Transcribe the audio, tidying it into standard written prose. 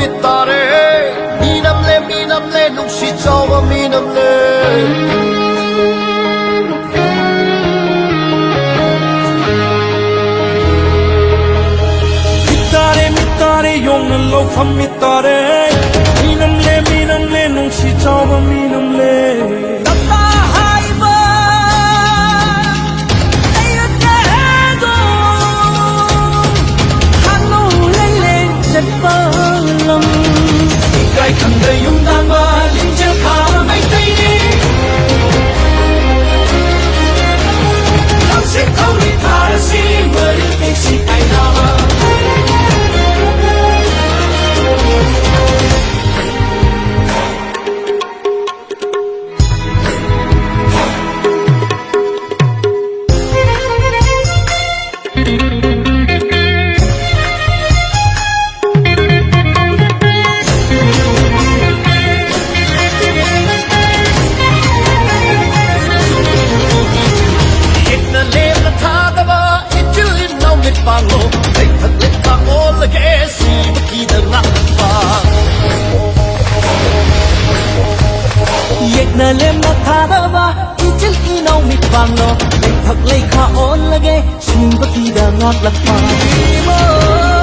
mitare minam le nung si chawa minam le mitare yong na lo pham mitare minam le nung si chawa minam le khăn đời yung đang ba linh chân khá mấy tay đi làm sẽ không đi thả ra si mơ đi cái gì ai nào Pango, they thật lên ta all the gas, but he does not fall. Yet na lem na thada ba, ichil inaw mit pango, they thật lên ta all the gas, but he does not fall.